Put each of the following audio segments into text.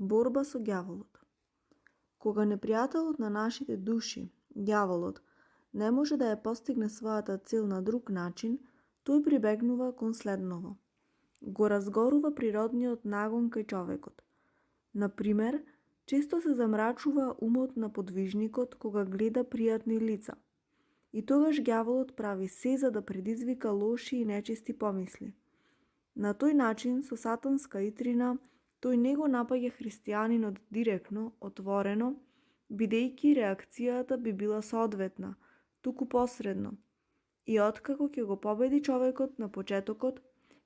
Борба со ѓаволот. Кога непријателот на нашите души, ѓаволот, не може да ја постигне својата цел на друг начин, тој прибегнува кон следново. Го разгорува природниот нагон кај човекот. Например, често се замрачува умот на подвижникот кога гледа пријатни лица. И тогаш ѓаволот прави се за да предизвика лоши и нечисти помисли. На тој начин, со сатанска итрина, тој не го напаѓа христијанинот директно, отворено, бидејќи реакцијата би била соодветна, туку посредно. И откако ќе го победи човекот на почетокот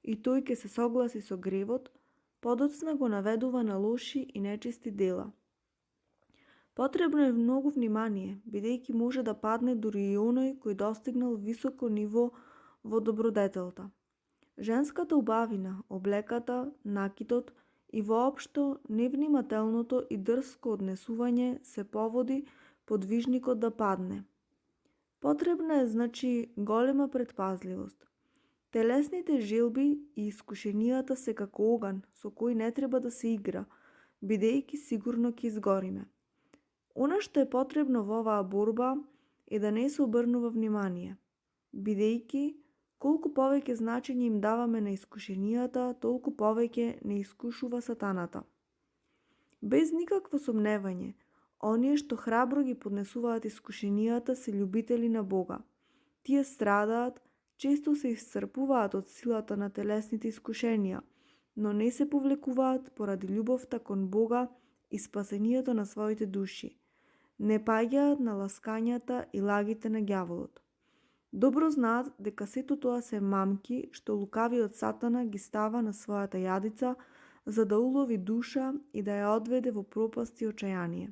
и тој ќе се согласи со гревот, подоцна го наведува на лоши и нечисти дела. Потребно е многу внимание, бидејќи може да падне дури и оној кој достигнал високо ниво во добродетелта. Женската убавина, облеката, накитот и воопшто невнимателното и дрско однесување се поводи подвижникот да падне. Потребна е, значи, голема предпазливост. Телесните желби и искушенијата се како оган со кој не треба да се игра, бидејќи сигурно ќе изгориме. Она што е потребно во оваа борба е да не се обрнува внимание, бидејќи колку повеќе значење им даваме на искушенијата, толку повеќе не искушува сатаната. Без никакво сомневање, оние што храбро ги поднесуваат искушенијата се љубители на Бога. Тие страдаат, често се исцрпуваат од силата на телесните искушенија, но не се повлекуваат поради љубовта кон Бога и спасението на своите души. Не паѓаат на ласкањата и лагите на ѓаволот. Добро знаат дека сето тоа се мамки што лукавиот сатана ги става на својата јадица за да улови душа и да ја одведе во пропаст и очајание.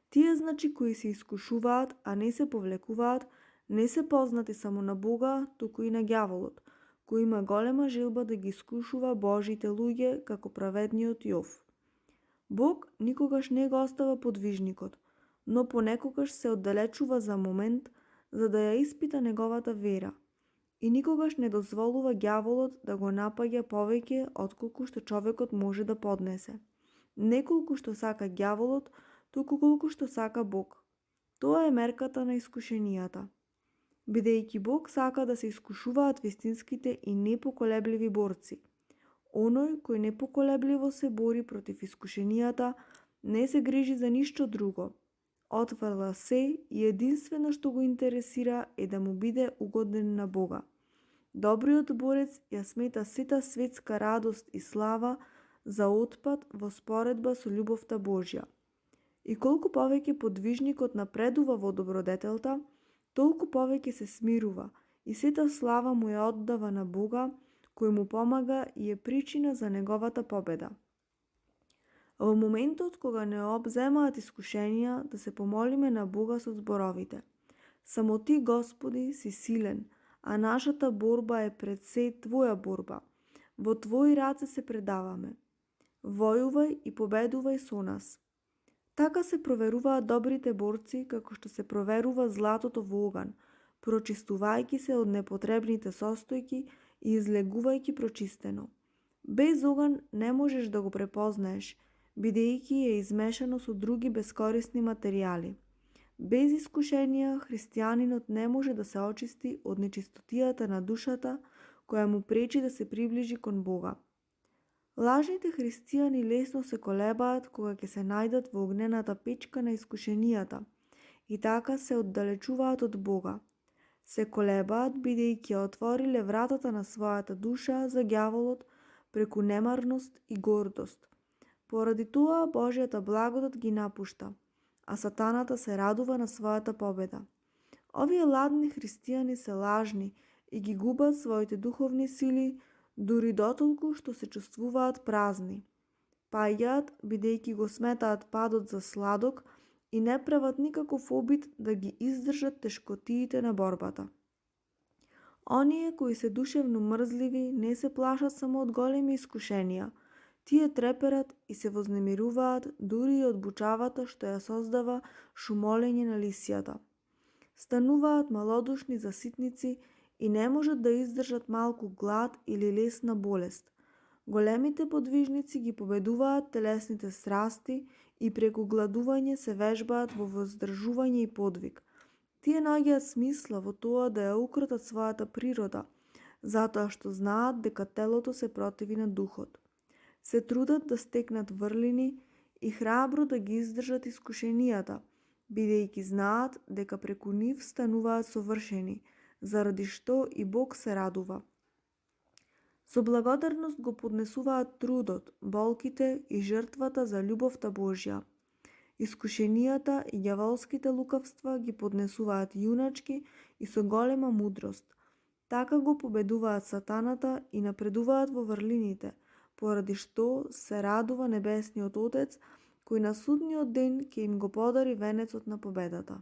Тие, значи, кои се искушуваат, а не се повлекуваат, не се познати само на Бога, туку и на ѓаволот, кој има голема желба да ги искушува Божите луѓе како праведниот Јов. Бог никогаш не го остава подвижникот, но понекогаш се оддалечува за момент за да ја испита неговата вера и никогаш не дозволува ѓаволот да го напаѓа повеќе отколку што човекот може да поднесе. Не колку што сака ѓаволот, туку колку што сака Бог. Тоа е мерката на искушенијата. Бидејќи Бог сака да се искушуваат вистинските и непоколебливи борци. Оној кој непоколебливо се бори против искушенијата, не се грижи за ништо друго. Отврла се и единствено што го интересира е да му биде угоден на Бога. Добриот борец ја смета сета светска радост и слава за отпад во споредба со љубовта Божја. И колку повеќе подвижникот напредува во добродетелта, толку повеќе се смирува и сета слава му ја оддава на Бога, кој му помага и е причина за неговата победа. Во моментот кога не обземаат искушенија, да се помолиме на Бога со зборовите: Само Ти, Господи, си силен, а нашата борба е пред се Твоја борба. Во Твои раце се предаваме. Војувај и победувај со нас. Така се проверуваат добрите борци, како што се проверува златото во оган, прочистувајќи се од непотребните состојки и излегувајќи прочистено. Без оган не можеш да го препознаеш, бидејќи е измешано со други бескорисни материјали. Без искушенија, христијанинот не може да се очисти од нечистотијата на душата, која му пречи да се приближи кон Бога. Лажните христијани лесно се колебаат кога ќе се најдат во огнената печка на искушенијата и така се оддалечуваат од Бога. Се колебаат бидејќи отвориле вратата на својата душа за ѓаволот преку немарност и гордост. Поради тоа Божјата благодат ги напушта, а сатаната се радува на својата победа. Овие ладни христијани се лажни и ги губат своите духовни сили, дури дотолку што се чувствуваат празни. Паѓаат бидејќи го сметаат падот за сладок и не прават никаков обид да ги издржат тешкотиите на борбата. Оние кои се душевно мрзливи не се плашат само од големи искушенија, тие треперат и се вознемируваат дури и од бучавата што ја создава шумолење на лисијата. Стануваат малодушни за ситници и не можат да издржат малку глад или лесна болест. Големите подвижници ги победуваат телесните страсти и преку гладување се вежбаат во воздржување и подвиг. Тие наоѓаат смисла во тоа да ја укротат својата природа, затоа што знаат дека телото се противи на духот. Се трудат да стекнат врлини и храбро да ги издржат искушенијата, бидејќи знаат дека преку нив стануваат совршени, заради што и Бог се радува. Со благодарност го поднесуваат трудот, болките и жртвата за љубовта Божја. Искушенијата и ѓаволските лукавства ги поднесуваат јуначки и со голема мудрост. Така го победуваат сатаната и напредуваат во врлините, поради што се радува Небесниот Отец, кој на судниот ден ќе им го подари венецот на победата.